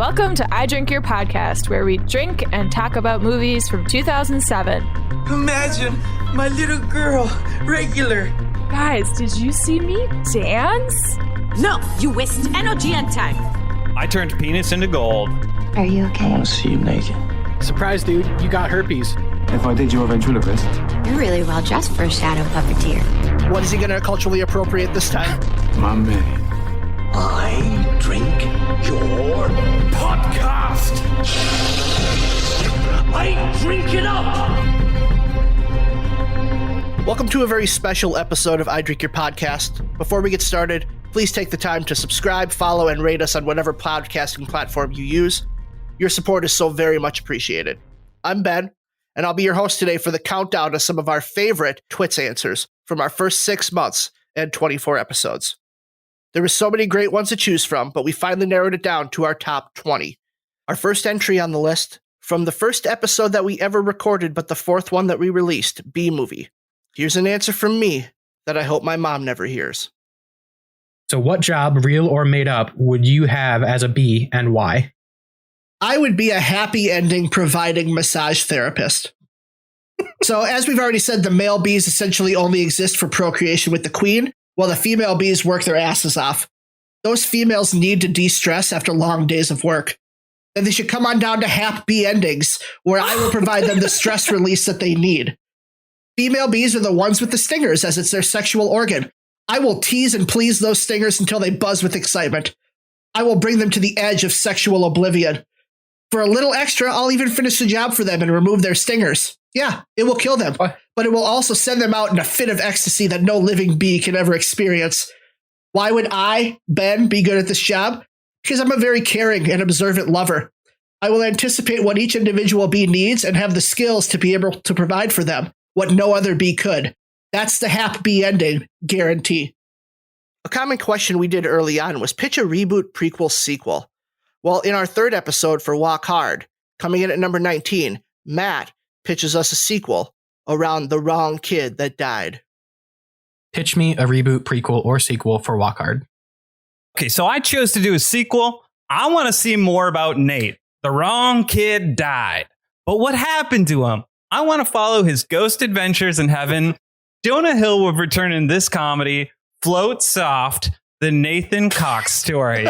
Welcome to I Drink Your Podcast, where we drink and talk about movies from 2007. Imagine my little girl, regular. Guys, did you see me dance? No, you waste energy and time. I turned penis into gold. Are you okay? I want to see you naked. Surprise, dude, you got herpes. If I did you a ventriloquist. You're really well dressed for a shadow puppeteer. What is he going to culturally appropriate this time? My man. I drink your podcast. I drink it up. Welcome to a very special episode of I Drink Your Podcast. Before we get started, please take the time to subscribe, follow, and rate us on whatever podcasting platform you use. Your support is so very much appreciated. I'm Ben, and I'll be your host today for the countdown of some of our favorite Twits answers from our first 6 months and 24 episodes. There were so many great ones to choose from, but we finally narrowed it down to our top 20. Our first entry on the list, from the first episode that we ever recorded, but the fourth one that we released, B-Movie. Here's an answer from me that I hope my mom never hears. So what job, real or made up, would you have as a B and why? I would be a happy ending providing massage therapist. So as we've already said, the male bees essentially only exist for procreation with the queen, while the female bees work their asses off. Those females need to de-stress after long days of work. Then they should come on down to happy endings, where I will provide them the stress release that they need. Female bees are the ones with the stingers, as it's their sexual organ. I will tease and please those stingers until they buzz with excitement. I will bring them to the edge of sexual oblivion. For a little extra, I'll even finish the job for them and remove their stingers. Yeah, it will kill them, but it will also send them out in a fit of ecstasy that no living bee can ever experience. Why would I, Ben, be good at this job? Because I'm a very caring and observant lover. I will anticipate what each individual bee needs and have the skills to be able to provide for them what no other bee could. That's the happy bee ending, guarantee. A common question we did early on was pitch a reboot, prequel, sequel. Well, in our third episode for Walk Hard, coming in at number 19, Matt pitches us a sequel around the wrong kid that died. Pitch me a reboot, prequel, or sequel for Walk Hard. Okay, so I chose to do a sequel. I want to see more about Nate. The wrong kid died. But what happened to him? I want to follow his ghost adventures in heaven. Jonah Hill would return in this comedy, Float Soft, the Nathan Cox story.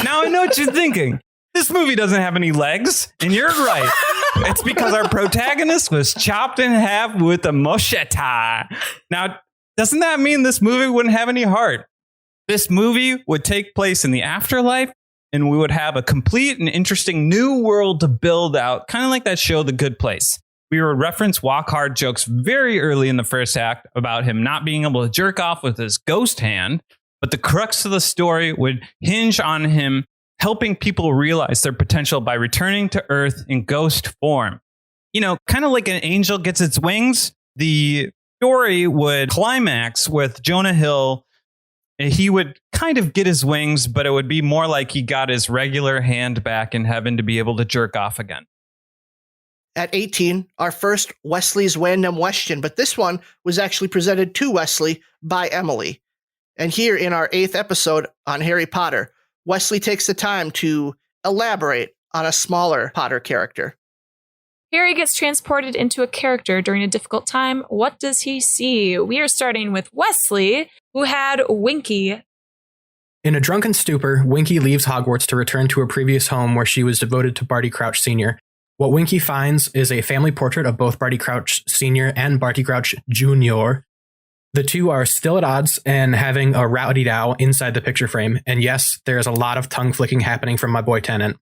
Now I know what you're thinking. This movie doesn't have any legs, and you're right. It's because our protagonist was chopped in half with a machete. Now, doesn't that mean this movie wouldn't have any heart? This movie would take place in the afterlife, and we would have a complete and interesting new world to build out, kind of like that show, The Good Place. We would reference Walk Hard jokes very early in the first act about him not being able to jerk off with his ghost hand, but the crux of the story would hinge on him helping people realize their potential by returning to Earth in ghost form. You know, kind of like an angel gets its wings, the story would climax with Jonah Hill. He would kind of get his wings, but it would be more like he got his regular hand back in heaven to be able to jerk off again. At 18, our first Wesley's Random Question, but this one was actually presented to Wesley by Emily. And here in our 8th episode on Harry Potter, Wesley takes the time to elaborate on a smaller Potter character. Harry gets transported into a character during a difficult time. What does he see? We are starting with Wesley, who had Winky. In a drunken stupor, Winky leaves Hogwarts to return to her previous home where she was devoted to Barty Crouch Sr. What Winky finds is a family portrait of both Barty Crouch Sr. and Barty Crouch Jr. The two are still at odds and having a rowdy dow inside the picture frame. And yes, there is a lot of tongue flicking happening from my boy Tennant.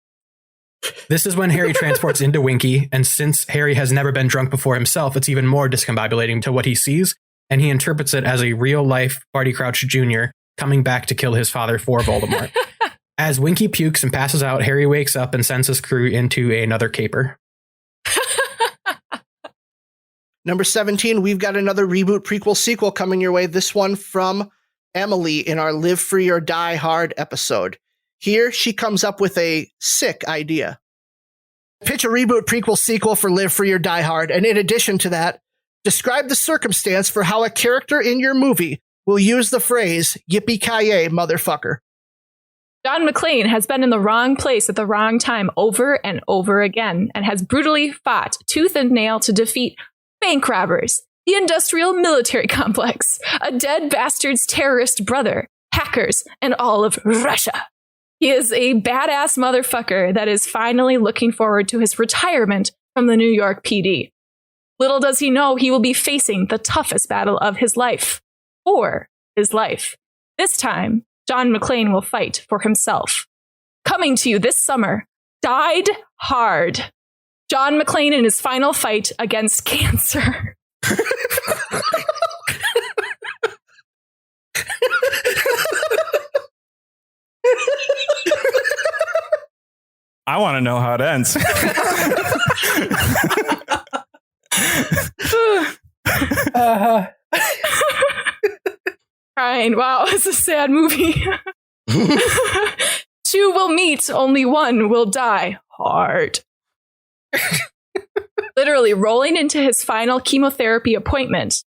This is when Harry transports into Winky, and since Harry has never been drunk before himself, it's even more discombobulating to what he sees, and he interprets it as a real-life Barty Crouch Jr. coming back to kill his father for Voldemort. As Winky pukes and passes out, Harry wakes up and sends his crew into another caper. Number 17, we've got another reboot, prequel, sequel coming your way. This one from Emily in our Live Free or Die Hard episode. Here, she comes up with a sick idea. Pitch a reboot, prequel, sequel for Live Free or Die Hard, and in addition to that, describe the circumstance for how a character in your movie will use the phrase, yippee-ki-yay, motherfucker. John McClane has been in the wrong place at the wrong time over and over again and has brutally fought tooth and nail to defeat bank robbers, the industrial military complex, a dead bastard's terrorist brother, hackers, and all of Russia. He is a badass motherfucker that is finally looking forward to his retirement from the New York PD. Little does he know he will be facing the toughest battle of his life. For his life. This time, John McClane will fight for himself. Coming to you this summer, Died Hard. John McClane in his final fight against cancer. I want to know how it ends. Crying. Wow, it's a sad movie. Two will meet, only one will die hard. Literally rolling into his final chemotherapy appointment.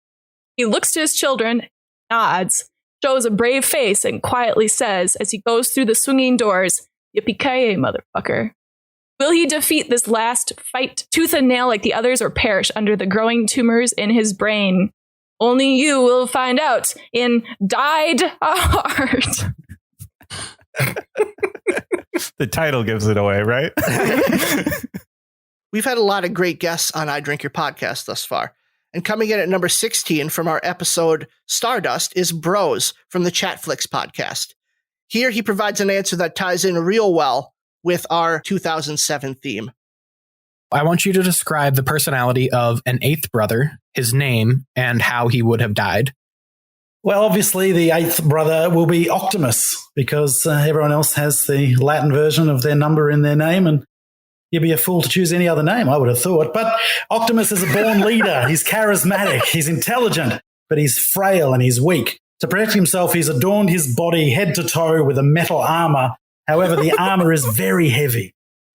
He looks to his children, nods, shows a brave face, and quietly says as he goes through the swinging doors, "Yippee-ki-yay, motherfucker." Will he defeat this last fight tooth and nail like the others or perish under the growing tumors in his brain? Only you will find out in Died Hard. The title gives it away, right? We've had a lot of great guests on I Drink Your Podcast thus far. And coming in at number 16 from our episode Stardust is Bros from the Chatflix podcast. Here he provides an answer that ties in real well with our 2007 theme. I want you to describe the personality of an eighth brother, his name, and how he would have died. Well, obviously, the eighth brother will be Optimus because everyone else has the Latin version of their number in their name, and you'd be a fool to choose any other name, I would have thought. But Optimus is a born leader. He's charismatic. He's intelligent, but he's frail and he's weak. To protect himself, he's adorned his body head to toe with a metal armor. However, the armor is very heavy.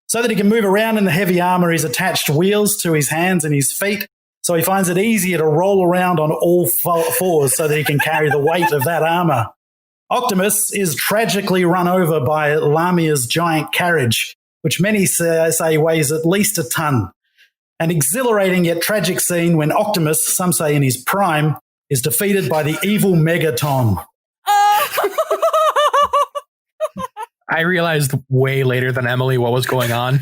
So that he can move around in the heavy armor, he's attached wheels to his hands and his feet. So he finds it easier to roll around on all fours so that he can carry the weight of that armor. Optimus is tragically run over by Lamia's giant carriage, which many say weighs at least a ton. An exhilarating yet tragic scene when Optimus, some say in his prime, is defeated by the evil Megaton. I realized way later than Emily what was going on.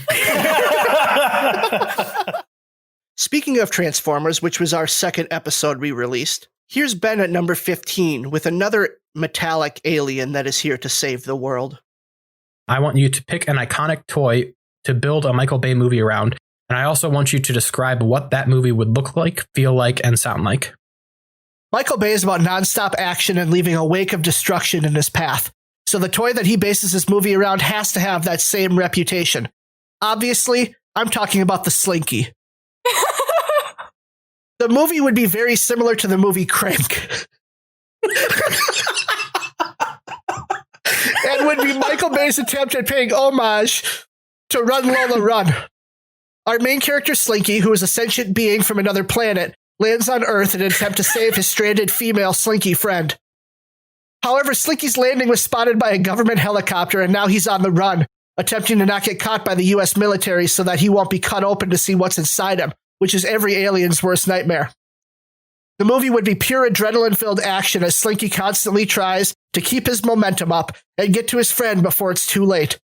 Speaking of Transformers, which was our second episode we released, here's Ben at number 15 with another metallic alien that is here to save the world. I want you to pick an iconic toy to build a Michael Bay movie around, and I also want you to describe what that movie would look like, feel like, and sound like. Michael Bay is about nonstop action and leaving a wake of destruction in his path. So the toy that he bases his movie around has to have that same reputation. Obviously, I'm talking about the Slinky. The movie would be very similar to the movie Crank. And would be Michael Bay's attempt at paying homage to Run Lola Run. Our main character Slinky, who is a sentient being from another planet, lands on Earth in an attempt to save his stranded female Slinky friend. However, Slinky's landing was spotted by a government helicopter, and now he's on the run, attempting to not get caught by the U.S. military so that he won't be cut open to see what's inside him, which is every alien's worst nightmare. The movie would be pure adrenaline-filled action as Slinky constantly tries to keep his momentum up and get to his friend before it's too late.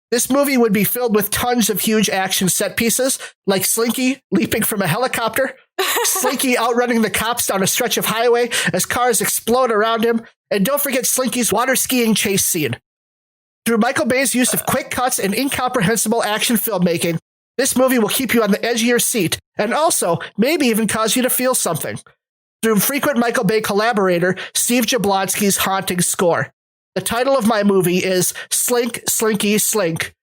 This movie would be filled with tons of huge action set pieces, like Slinky leaping from a helicopter, Slinky outrunning the cops down a stretch of highway as cars explode around him, and don't forget Slinky's water skiing chase scene. Through Michael Bay's use of quick cuts and incomprehensible action filmmaking, this movie will keep you on the edge of your seat and also maybe even cause you to feel something. Through frequent Michael Bay collaborator Steve Jablonsky's haunting score. The title of my movie is Slink, Slinky, Slink.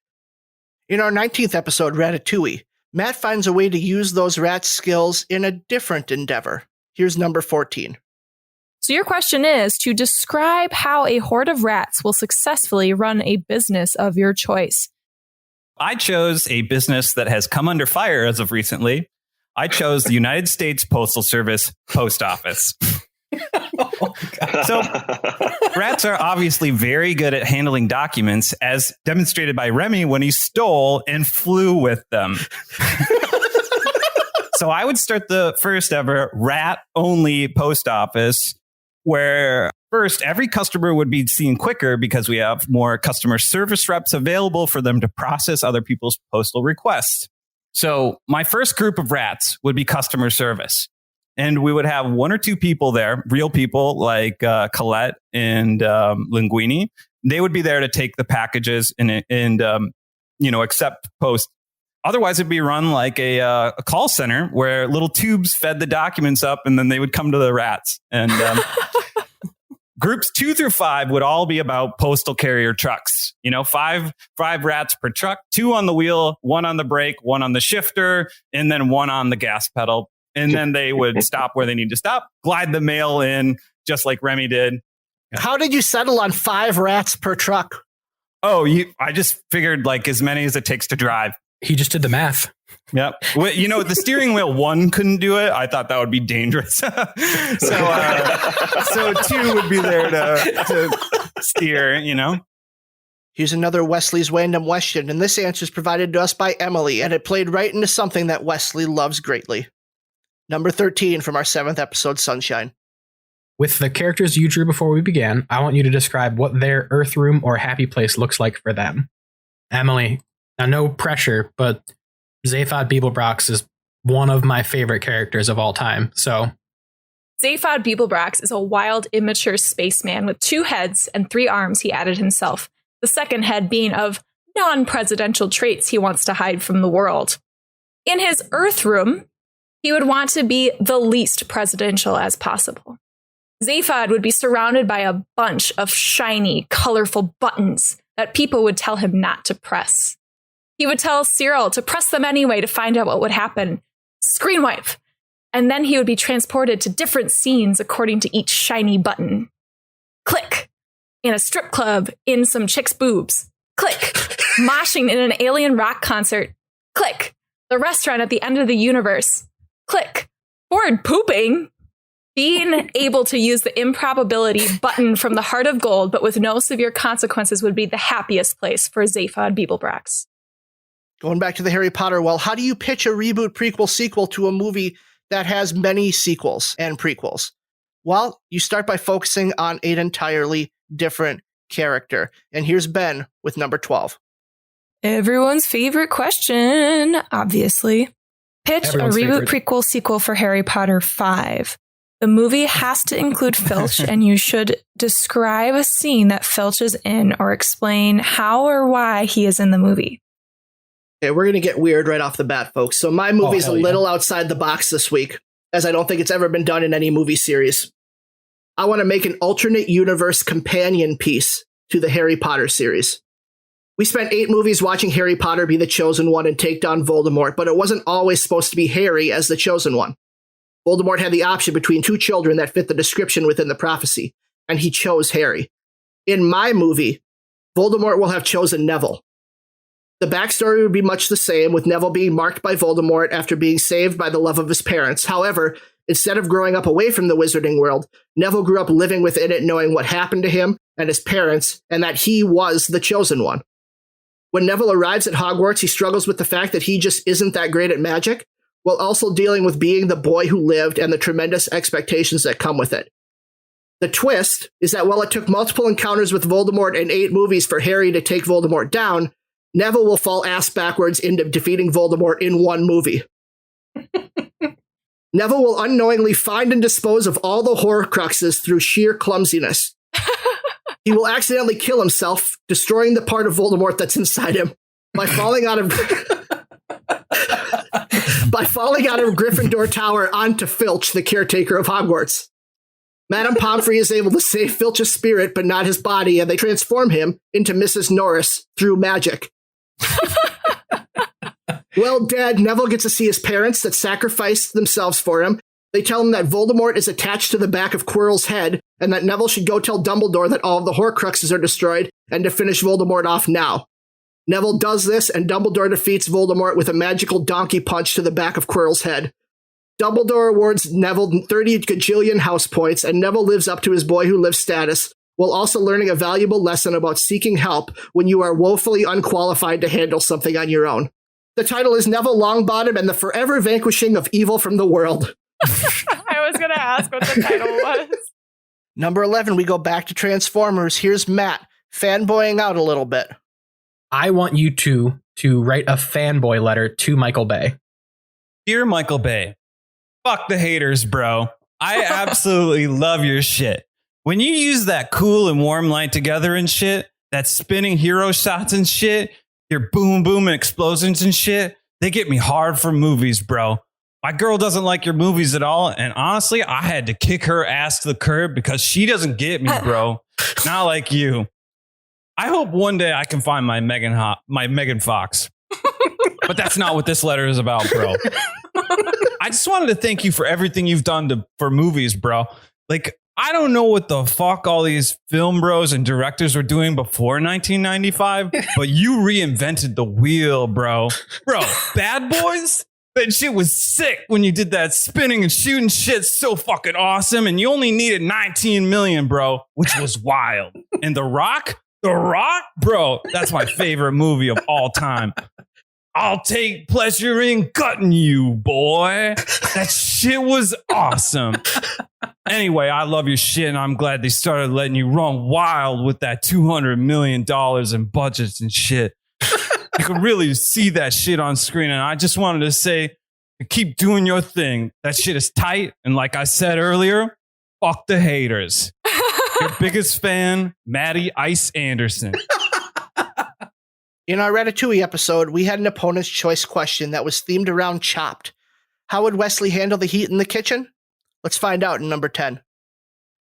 In our 19th episode, Ratatouille, Matt finds a way to use those rat skills in a different endeavor. Here's number 14. So your question is to describe how a horde of rats will successfully run a business of your choice. I chose a business that has come under fire as of recently. I chose the United States Postal Service Post Office. So rats are obviously very good at handling documents, as demonstrated by Remy when he stole and flew with them. So I would start the first ever rat-only post office, where first, every customer would be seen quicker because we have more customer service reps available for them to process other people's postal requests. So my first group of rats would be customer service. And we would have one or two people there, real people like Colette and Linguini. They would be there to take the packages and accept post. Otherwise, it'd be run like a call center where little tubes fed the documents up, and then they would come to the rats. And groups 2 through 5 would all be about postal carrier trucks. Five rats per truck, 2 on the wheel, 1 on the brake, 1 on the shifter, and then 1 on the gas pedal. And then they would stop where they need to stop, glide the mail in, just like Remy did. How did you settle on 5 rats per truck? Oh, I just figured like as many as it takes to drive. He just did the math. Yep. Well, the steering wheel 1 couldn't do it. I thought that would be dangerous. So 2 would be there to steer, Here's another Wesley's Random question, and this answer is provided to us by Emily, and it played right into something that Wesley loves greatly. Number 13 from our 7th episode, Sunshine. With the characters you drew before we began, I want you to describe what their Earth room or happy place looks like for them. Emily, now no pressure, but Zaphod Beeblebrox is one of my favorite characters of all time, so... Zaphod Beeblebrox is a wild, immature spaceman with 2 heads and 3 arms he added himself, the second head being of non-presidential traits he wants to hide from the world. In his Earth room, he would want to be the least presidential as possible. Zaphod would be surrounded by a bunch of shiny, colorful buttons that people would tell him not to press. He would tell Cyril to press them anyway to find out what would happen. Screen wipe. And then he would be transported to different scenes according to each shiny button. Click. In a strip club, in some chick's boobs. Click. Moshing in an alien rock concert. Click. The restaurant at the end of the universe. Click. Forward pooping. Being able to use the improbability button from the Heart of Gold, but with no severe consequences, would be the happiest place for Zaphod Beeblebrox. Going back to the Harry Potter, well, how do you pitch a reboot, prequel, sequel to a movie that has many sequels and prequels? Well, you start by focusing on an entirely different character. And here's Ben with number 12. Everyone's favorite question, obviously. Pitch Everyone's a reboot, favorite. prequel, sequel for Harry Potter 5. The movie has to include Filch, and you should describe a scene that Filch is in or explain how or why he is in the movie. Okay, we're going to get weird right off the bat, folks. So my movie's hell a yeah. little outside the box this week, as I don't think it's ever been done in any movie series. I want to make an alternate universe companion piece to the Harry Potter series. We spent 8 movies watching Harry Potter be the chosen one and take down Voldemort, but it wasn't always supposed to be Harry as the chosen one. Voldemort had the option between 2 children that fit the description within the prophecy, and he chose Harry. In my movie, Voldemort will have chosen Neville. The backstory would be much the same, with Neville being marked by Voldemort after being saved by the love of his parents. However, instead of growing up away from the wizarding world, Neville grew up living within it, knowing what happened to him and his parents, and that he was the chosen one. When Neville arrives at Hogwarts, he struggles with the fact that he just isn't that great at magic, while also dealing with being the boy who lived and the tremendous expectations that come with it. The twist is that while it took multiple encounters with Voldemort and 8 movies for Harry to take Voldemort down, Neville will fall ass backwards into defeating Voldemort in 1 movie. Neville will unknowingly find and dispose of all the Horcruxes through sheer clumsiness. He will accidentally kill himself, destroying the part of Voldemort that's inside him by falling out of Gryffindor Tower onto Filch, the caretaker of Hogwarts. Madame Pomfrey is able to save Filch's spirit, but not his body, and they transform him into Mrs. Norris through magic. Well, dead, Neville gets to see his parents that sacrificed themselves for him. They tell him that Voldemort is attached to the back of Quirrell's head, and that Neville should go tell Dumbledore that all of the Horcruxes are destroyed, and to finish Voldemort off now. Neville does this, and Dumbledore defeats Voldemort with a magical donkey punch to the back of Quirrell's head. Dumbledore awards Neville 30 gajillion house points, and Neville lives up to his boy who lives status, while also learning a valuable lesson about seeking help when you are woefully unqualified to handle something on your own. The title is Neville Longbottom and the Forever Vanquishing of Evil from the World. I was going to ask what the title was. Number 11, we go back to Transformers. Here's Matt, fanboying out a little bit. I want you two to write a fanboy letter to Michael Bay. Dear Michael Bay, fuck the haters, bro. I absolutely love your shit. When you use that cool and warm light together and shit, that spinning hero shots and shit, your boom boom and explosions and shit, they get me hard for movies, bro. My girl doesn't like your movies at all, and honestly, I had to kick her ass to the curb because she doesn't get me, bro. Not like you. I hope one day I can find my Megan Fox. But that's not what this letter is about, bro. I just wanted to thank you for everything you've done for movies, bro. Like, I don't know what the fuck all these film bros and directors were doing before 1995, but you reinvented the wheel, bro. Bro, Bad Boys? That shit was sick when you did that spinning and shooting shit so fucking awesome, and you only needed 19 million, bro, which was wild. And The Rock, bro, that's my favorite movie of all time. I'll take pleasure in cutting you, boy. That shit was awesome. Anyway, I love your shit, and I'm glad they started letting you run wild with that $200 million in budgets and shit. You can really see that shit on screen, and I just wanted to say, keep doing your thing. That shit is tight, and like I said earlier, fuck the haters. Your biggest fan, Maddie Ice Anderson. In our Ratatouille episode, we had an opponent's choice question that was themed around Chopped. How would Wesley handle the heat in the kitchen? Let's find out in number 10.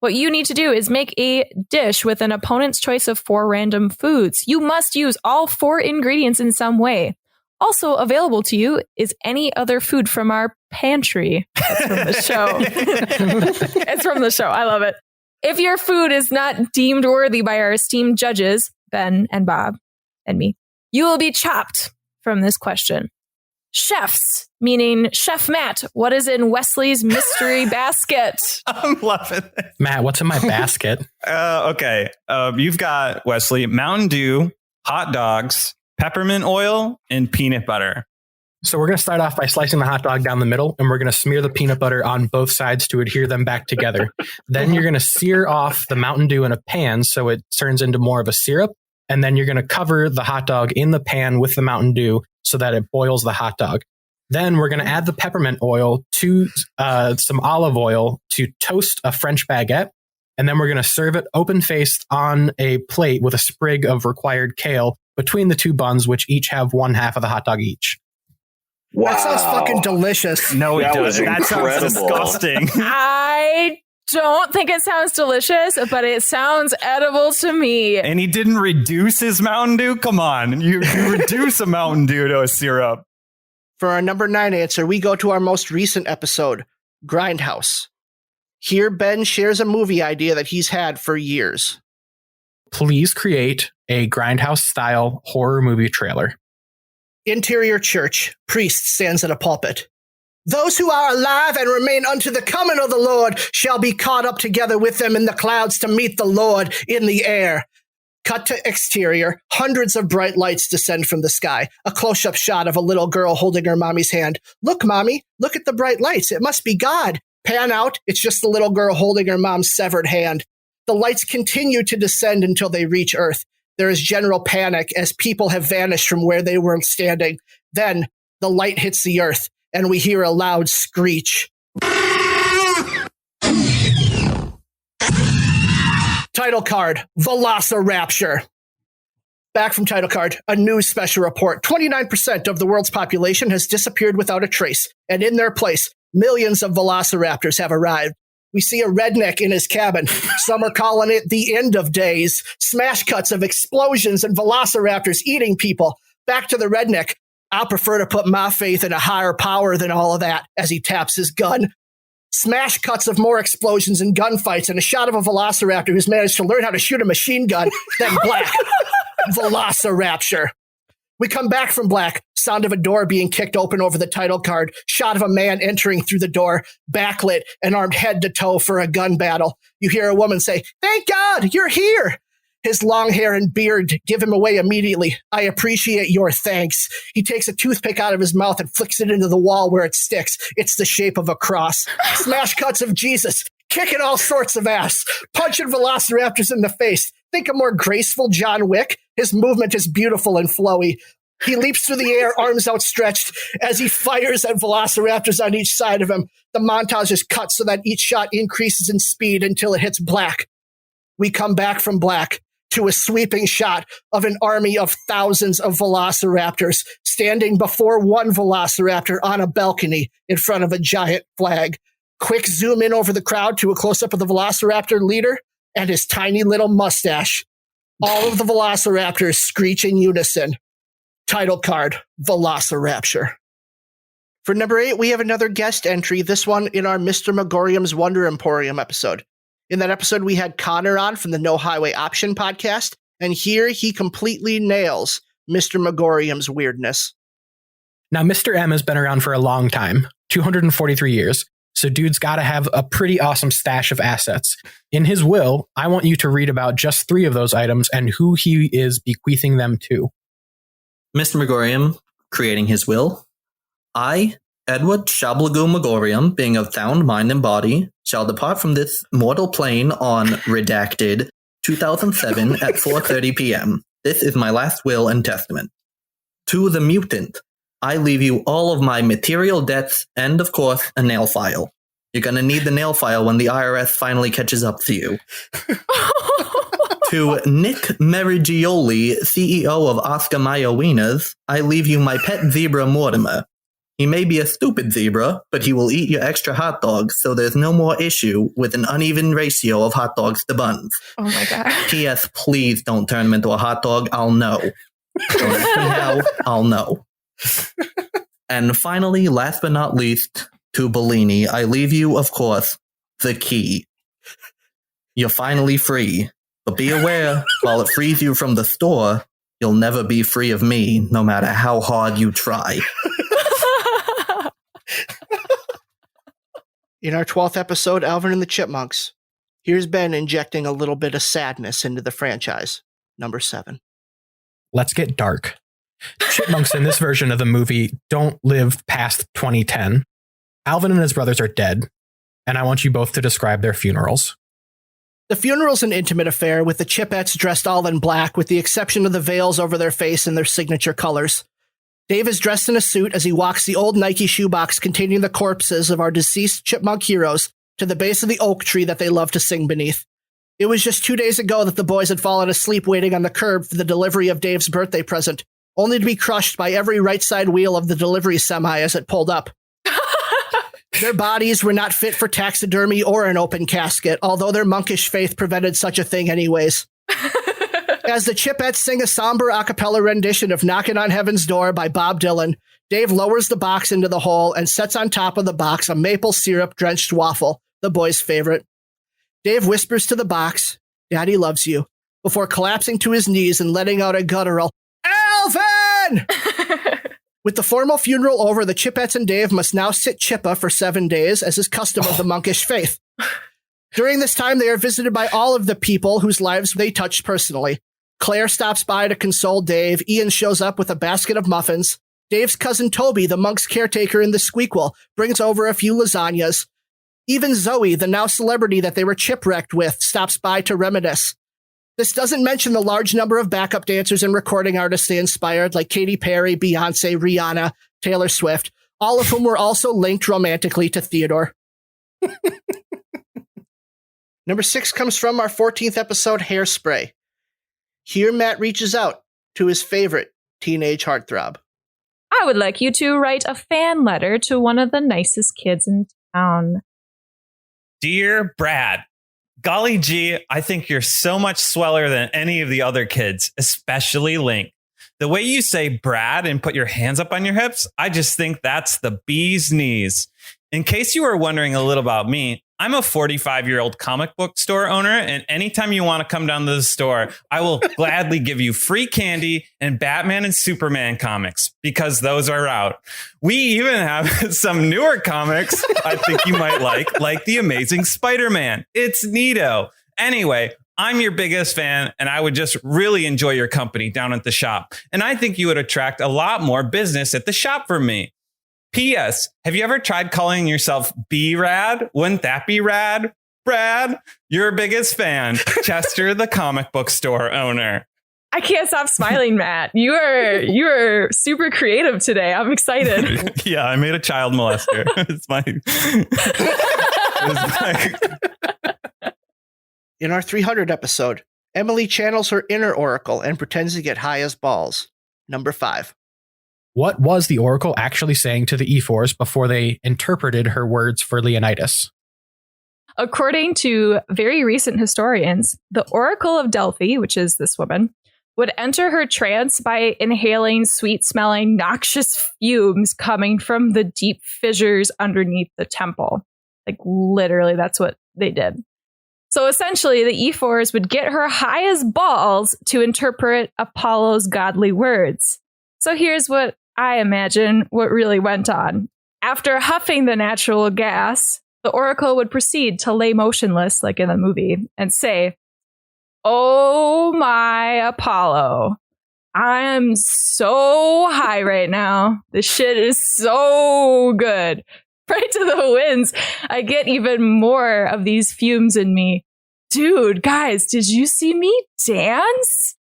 What you need to do is make a dish with an opponent's choice of 4 random foods. You must use all 4 ingredients in some way. Also available to you is any other food from our pantry. That's from the show. It's from the show. I love it. If your food is not deemed worthy by our esteemed judges, Ben and Bob and me, you will be chopped from this question. Chefs, meaning Chef Matt, what is in Wesley's mystery basket? I'm loving it. Matt, what's in my basket? Okay. You've got, Wesley, Mountain Dew, hot dogs, peppermint oil, and peanut butter. So we're going to start off by slicing the hot dog down the middle, and we're going to smear the peanut butter on both sides to adhere them back together. Then you're going to sear off the Mountain Dew in a pan so it turns into more of a syrup. And then you're going to cover the hot dog in the pan with the Mountain Dew so that it boils the hot dog. Then we're going to add the peppermint oil to some olive oil to toast a French baguette. And then we're going to serve it open-faced on a plate with a sprig of required kale between the 2 buns, which each have 1/2 of the hot dog each. Wow. That sounds fucking delicious. No, it doesn't. That sounds disgusting. I don't think it sounds delicious, but it sounds edible to me. And he didn't reduce his Mountain Dew? Come on. You reduce a Mountain Dew to a syrup. For our number 9 answer, we go to our most recent episode, Grindhouse. Here, Ben shares a movie idea that he's had for years. Please create a Grindhouse-style horror movie trailer. Interior church. Priest stands at a pulpit. Those who are alive and remain unto the coming of the Lord shall be caught up together with them in the clouds to meet the Lord in the air. Cut to exterior. Hundreds of bright lights descend from the sky. A close-up shot of a little girl holding her mommy's hand. Look, mommy, look at the bright lights. It must be God. Pan out. It's just the little girl holding her mom's severed hand. The lights continue to descend until they reach Earth. There is general panic as people have vanished from where they were standing. Then the light hits the Earth, and we hear a loud screech. Title card, Velociraptor. Back from title card, a news special report. 29% of the world's population has disappeared without a trace, and in their place, millions of velociraptors have arrived. We see a redneck in his cabin. Some are calling it the end of days. Smash cuts of explosions and velociraptors eating people. Back to the redneck. I prefer to put my faith in a higher power than all of that, as he taps his gun. Smash cuts of more explosions and gunfights, and a shot of a velociraptor who's managed to learn how to shoot a machine gun, then black. Velociraptor. We come back from black. Sound of a door being kicked open over the title card. Shot of a man entering through the door, backlit and armed head to toe for a gun battle. You hear a woman say, "Thank God, you're here." His long hair and beard give him away immediately. "I appreciate your thanks." He takes a toothpick out of his mouth and flicks it into the wall where it sticks. It's the shape of a cross. Smash cuts of Jesus, kicking all sorts of ass, punching velociraptors in the face. Think a more graceful John Wick. His movement is beautiful and flowy. He leaps through the air, arms outstretched, as he fires at velociraptors on each side of him. The montage is cut so that each shot increases in speed until it hits black. We come back from black to a sweeping shot of an army of thousands of velociraptors standing before one velociraptor on a balcony in front of a giant flag. Quick zoom in over the crowd to a close-up of the velociraptor leader and his tiny little mustache. All of the velociraptors screech in unison. Title card, Velocirapture. For number 8, we have another guest entry, this one in our Mr. Megorium's Wonder Emporium episode. In that episode, we had Connor on from the No Highway Option podcast, and here he completely nails Mr. Megorium's weirdness. Now, Mr. M has been around for a long time, 243 years, so dude's got to have a pretty awesome stash of assets. In his will, I want you to read about just 3 of those items and who he is bequeathing them to. Mr. Megorium, creating his will. I, Edward Shablagoo Megorium, being of sound mind and body, shall depart from this mortal plane on redacted 2007 at 4:30 p.m. This is my last will and testament. To the mutant, I leave you all of my material debts and, of course, a nail file. You're going to need the nail file when the IRS finally catches up to you. To Nick Merigioli, CEO of Oscar Mayer Wieners, I leave you my pet zebra Mortimer. He may be a stupid zebra, but he will eat your extra hot dogs, so there's no more issue with an uneven ratio of hot dogs to buns. Oh my God. P.S. Please don't turn him into a hot dog. I'll know. Don't ask me how. I'll know. And finally, last but not least, to Bellini, I leave you, of course, the key. You're finally free. But be aware, while it frees you from the store, you'll never be free of me, no matter how hard you try. In our 12th episode, Alvin and the Chipmunks, here's Ben injecting a little bit of sadness into the franchise. Number 7. Let's get dark. Chipmunks in this version of the movie don't live past 2010. Alvin and his brothers are dead, and I want you both to describe their funerals. The funeral's an intimate affair, with the Chipettes dressed all in black, with the exception of the veils over their face and their signature colors. Dave is dressed in a suit as he walks the old Nike shoebox containing the corpses of our deceased chipmunk heroes to the base of the oak tree that they love to sing beneath. It was just 2 days ago that the boys had fallen asleep waiting on the curb for the delivery of Dave's birthday present, only to be crushed by every right side wheel of the delivery semi as it pulled up. Their bodies were not fit for taxidermy or an open casket, although their monkish faith prevented such a thing anyways. As the Chipettes sing a somber a cappella rendition of Knockin' on Heaven's Door by Bob Dylan, Dave lowers the box into the hole and sets on top of the box a maple syrup-drenched waffle, the boys' favorite. Dave whispers to the box, "Daddy loves you," before collapsing to his knees and letting out a guttural, "Alvin!" With the formal funeral over, the Chipettes and Dave must now sit Chippa for 7 days, as is custom of the monkish faith. During this time, they are visited by all of the people whose lives they touched personally. Claire stops by to console Dave. Ian shows up with a basket of muffins. Dave's cousin Toby, the monk's caretaker in the Squeakquel, brings over a few lasagnas. Even Zoe, the now celebrity that they were chipwrecked with, stops by to reminisce. This doesn't mention the large number of backup dancers and recording artists they inspired, like Katy Perry, Beyonce, Rihanna, Taylor Swift, all of whom were also linked romantically to Theodore. Number 6 comes from our 14th episode, Hairspray. Here Matt reaches out to his favorite teenage heartthrob. I would like you to write a fan letter to one of the nicest kids in town. Dear Brad, golly gee, I think you're so much sweller than any of the other kids, especially Link. The way you say Brad and put your hands up on your hips, I just think that's the bee's knees. In case you were wondering a little about me, I'm a 45-year-old comic book store owner, and anytime you want to come down to the store, I will gladly give you free candy and Batman and Superman comics because those are out. We even have some newer comics I think you might like The Amazing Spider-Man. It's neato. Anyway, I'm your biggest fan, and I would just really enjoy your company down at the shop. And I think you would attract a lot more business at the shop from me. P.S. Have you ever tried calling yourself B-Rad? Wouldn't that be rad? Brad, your biggest fan, Chester, the comic book store owner. I can't stop smiling, Matt. You are super creative today. I'm excited. Yeah, I made a child molester. In our 300 episode, Emily channels her inner oracle and pretends to get high as balls. Number 5. What was the oracle actually saying to the E4s before they interpreted her words for Leonidas? According to very recent historians, the Oracle of Delphi, which is this woman, would enter her trance by inhaling sweet-smelling, noxious fumes coming from the deep fissures underneath the temple. Like, literally, that's what they did. So essentially, the E4s would get her high as balls to interpret Apollo's godly words. So here's what I imagine what really went on. After huffing the natural gas, the oracle would proceed to lay motionless, like in the movie, and say, "Oh my Apollo, I am so high right now. This shit is so good. Right to the winds. I get even more of these fumes in me. Dude, guys, did you see me dance?"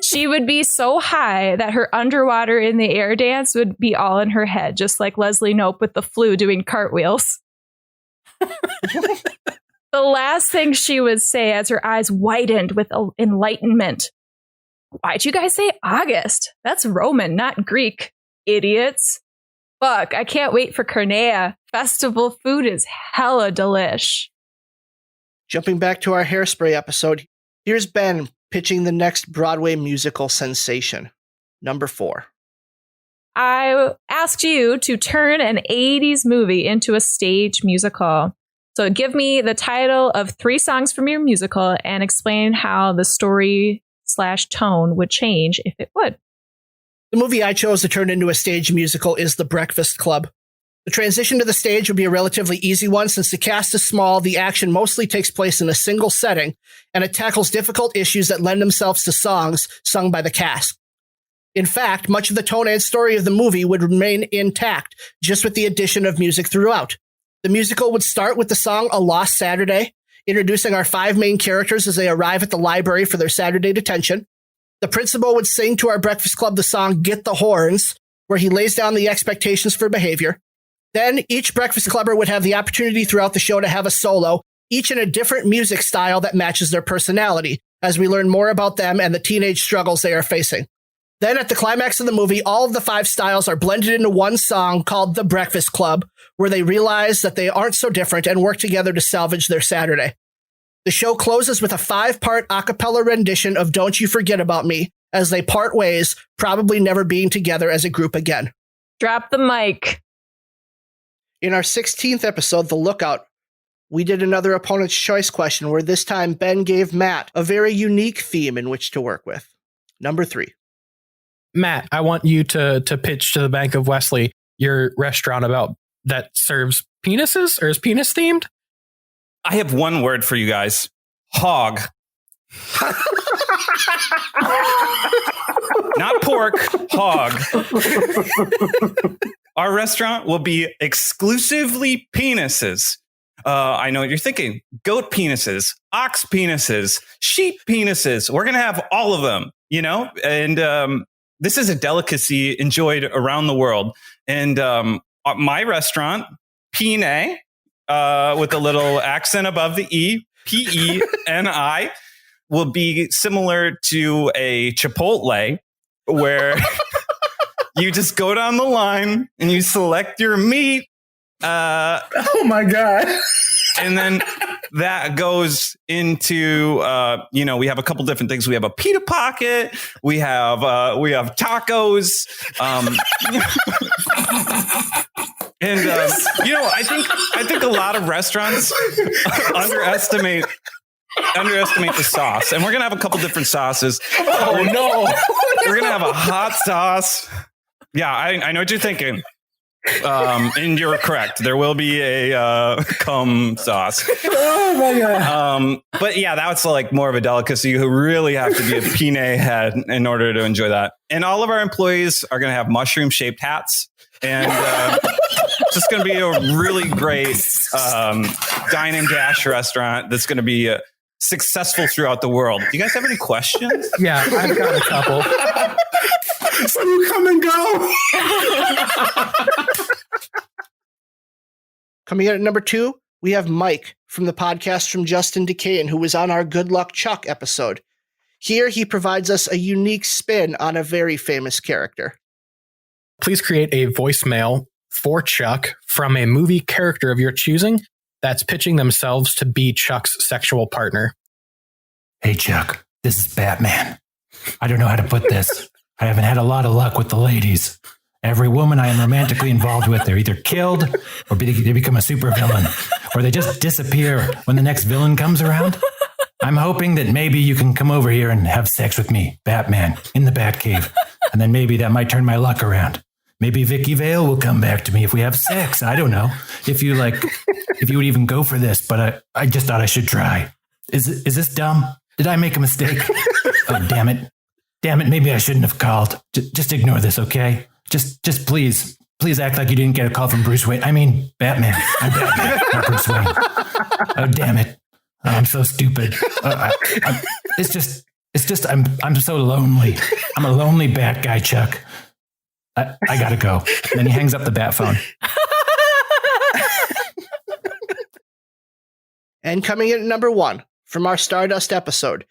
She would be so high that her underwater in the air dance would be all in her head, just like Leslie Knope with the flu doing cartwheels. The last thing she would say as her eyes widened with enlightenment: "Why'd you guys say August? That's Roman, not Greek, idiots. Fuck, I can't wait for Carnea. Festival food is hella delish." Jumping back to our Hairspray episode, here's Ben pitching the next Broadway musical sensation. Number 4. I asked you to turn an 80s movie into a stage musical. So give me the title of 3 songs from your musical and explain how the story/tone would change if it would. The movie I chose to turn into a stage musical is The Breakfast Club. The transition to the stage would be a relatively easy one since the cast is small, the action mostly takes place in a single setting, and it tackles difficult issues that lend themselves to songs sung by the cast. In fact, much of the tone and story of the movie would remain intact, just with the addition of music throughout. The musical would start with the song A Lost Saturday, introducing our 5 main characters as they arrive at the library for their Saturday detention. The principal would sing to our Breakfast Club the song Get the Horns, where he lays down the expectations for behavior. Then each Breakfast Clubber would have the opportunity throughout the show to have a solo, each in a different music style that matches their personality, as we learn more about them and the teenage struggles they are facing. Then at the climax of the movie, all of the 5 styles are blended into one song called The Breakfast Club, where they realize that they aren't so different and work together to salvage their Saturday. The show closes with a 5-part a cappella rendition of Don't You Forget About Me, as they part ways, probably never being together as a group again. Drop the mic. In our 16th episode, The Lookout, we did another opponent's choice question where this time Ben gave Matt a very unique theme in which to work with. Number 3. Matt, I want you to pitch to the Bank of Wesley your restaurant about that serves penises or is penis themed. I have one word for you guys. Hog. Not pork, hog. Our restaurant will be exclusively penises. I know what you're thinking. Goat penises, ox penises, sheep penises. We're going to have all of them, you know? And this is a delicacy enjoyed around the world. And my restaurant, Pene, with a little accent above the E, P-E-N-I, will be similar to a Chipotle, where you just go down the line and you select your meat. Oh my God. And then that goes into, we have a couple different things. We have a pita pocket. We have tacos. And I think a lot of restaurants underestimate the sauce. And we're gonna have a couple different sauces. Oh no. We're gonna have a hot sauce. Yeah, I know what you're thinking. And you're correct. There will be a cum sauce. Oh my God. But yeah, that's like more of a delicacy. You really have to be a pine head in order to enjoy that. And all of our employees are going to have mushroom shaped hats. And it's just going to be a really great dine and dash restaurant that's going to be successful throughout the world. Do you guys have any questions? Yeah, I've got a couple. So you come and go. Coming in at number 2, we have Mike from the podcast from Justin Decayan, who was on our Good Luck Chuck episode. Here, he provides us a unique spin on a very famous character. Please create a voicemail for Chuck from a movie character of your choosing that's pitching themselves to be Chuck's sexual partner. Hey, Chuck, this is Batman. I don't know how to put this. I haven't had a lot of luck with the ladies. Every woman I am romantically involved with, they're either killed or they become a supervillain, or they just disappear when the next villain comes around. I'm hoping that maybe you can come over here and have sex with me, Batman, in the Batcave, and then maybe that might turn my luck around. Maybe Vicky Vale will come back to me if we have sex. I don't know if you would even go for this, but I just thought I should try. Is this dumb? Did I make a mistake? Oh, damn it. Maybe I shouldn't have called. Just ignore this, okay? Just please act like you didn't get a call from Bruce Wayne. I mean, Batman. I'm Batman, not Bruce Wayne. Oh, damn it. Oh, I'm so stupid. It's just, I'm so lonely. I'm a lonely bat guy, Chuck. I gotta go. And then he hangs up the bat phone. And coming in at number 1, from our Stardust episode,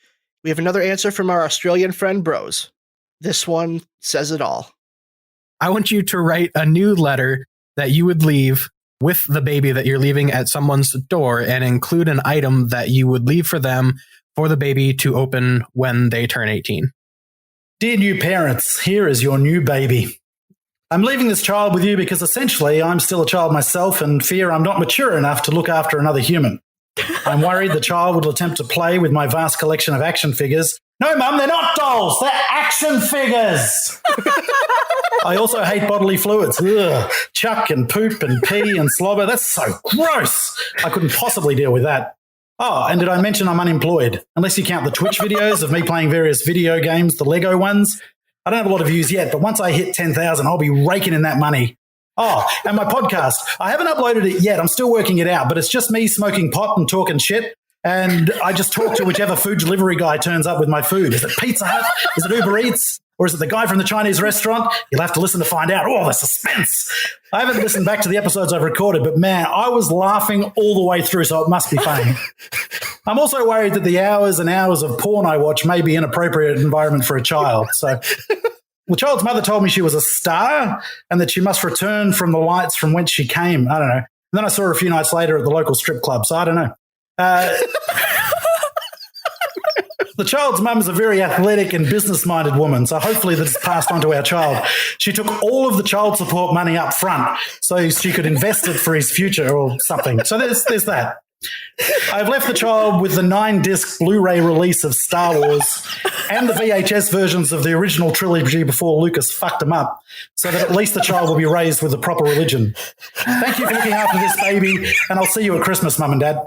we have another answer from our Australian friend Bros. This one says it all. I want you to write a new letter that you would leave with the baby that you're leaving at someone's door and include an item that you would leave for them for the baby to open when they turn 18. Dear new parents, here is your new baby. I'm leaving this child with you because essentially I'm still a child myself and fear I'm not mature enough to look after another human. I'm worried the child will attempt to play with my vast collection of action figures. No, Mum, they're not dolls. They're action figures. I also hate bodily fluids. Ugh. Chuck and poop and pee and slobber. That's so gross. I couldn't possibly deal with that. Oh, and did I mention I'm unemployed? Unless you count the Twitch videos of me playing various video games, the Lego ones. I don't have a lot of views yet, but once I hit 10,000, I'll be raking in that money. Oh, and my podcast. I haven't uploaded it yet. I'm still working it out, but it's just me smoking pot and talking shit. And I just talk to whichever food delivery guy turns up with my food. Is it Pizza Hut? Is it Uber Eats? Or is it the guy from the Chinese restaurant? You'll have to listen to find out. Oh, the suspense. I haven't listened back to the episodes I've recorded, but man, I was laughing all the way through, so it must be funny. I'm also worried that the hours and hours of porn I watch may be inappropriate environment for a child. So the child's mother told me she was a star and that she must return from the lights from whence she came. I don't know. And then I saw her a few nights later at the local strip club, so I don't know. The child's mum is a very athletic and business-minded woman, so hopefully that's passed on to our child. She took all of the child support money up front so she could invest it for his future or something. So there's that. I've left the child with the 9-disc Blu-ray release of Star Wars and the VHS versions of the original trilogy before Lucas fucked them up, so that at least the child will be raised with a proper religion. Thank you for looking after this baby, and I'll see you at Christmas, Mum and Dad.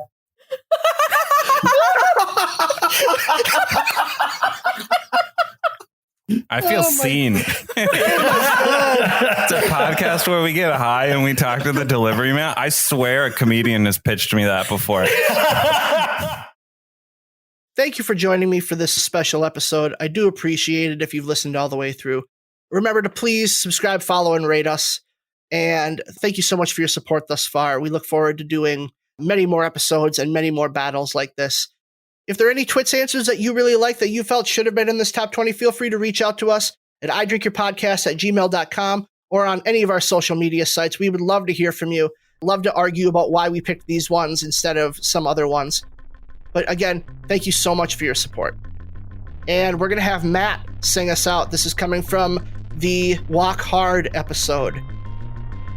I feel seen. It's a podcast where we get high and we talk to the delivery man. I swear a comedian has pitched me that before. Thank you for joining me for this special episode. I do appreciate it if you've listened all the way through. Remember to please subscribe, follow, and rate us. And thank you so much for your support thus far. We look forward to doing many more episodes and many more battles like this. If there are any Twits answers that you really like that you felt should have been in this top 20, feel free to reach out to us at idrinkyourpodcast@gmail.com or on any of our social media sites. We would love to hear from you. Love to argue about why we picked these ones instead of some other ones. But again, thank you so much for your support. And we're going to have Matt sing us out. This is coming from the Walk Hard episode.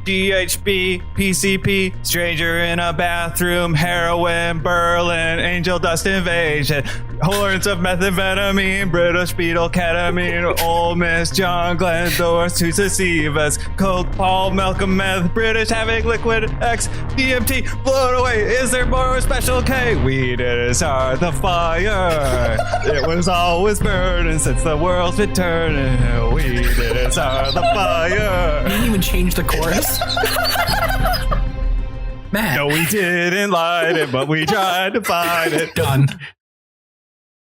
GHB, PCP, stranger in a bathroom, heroin, Berlin, angel dust invasion, horns of methamphetamine, British beetle, ketamine, Ole Miss, John Glenn, doors to deceive us, Coke, Paul, Malcolm, meth, British having liquid X, DMT, blown away. Is there more special K? We didn't start the fire. It was always burning since the world's been turning. We didn't start the fire. You didn't even change the chorus. Matt. No, we didn't light it, but we tried to find it. Done.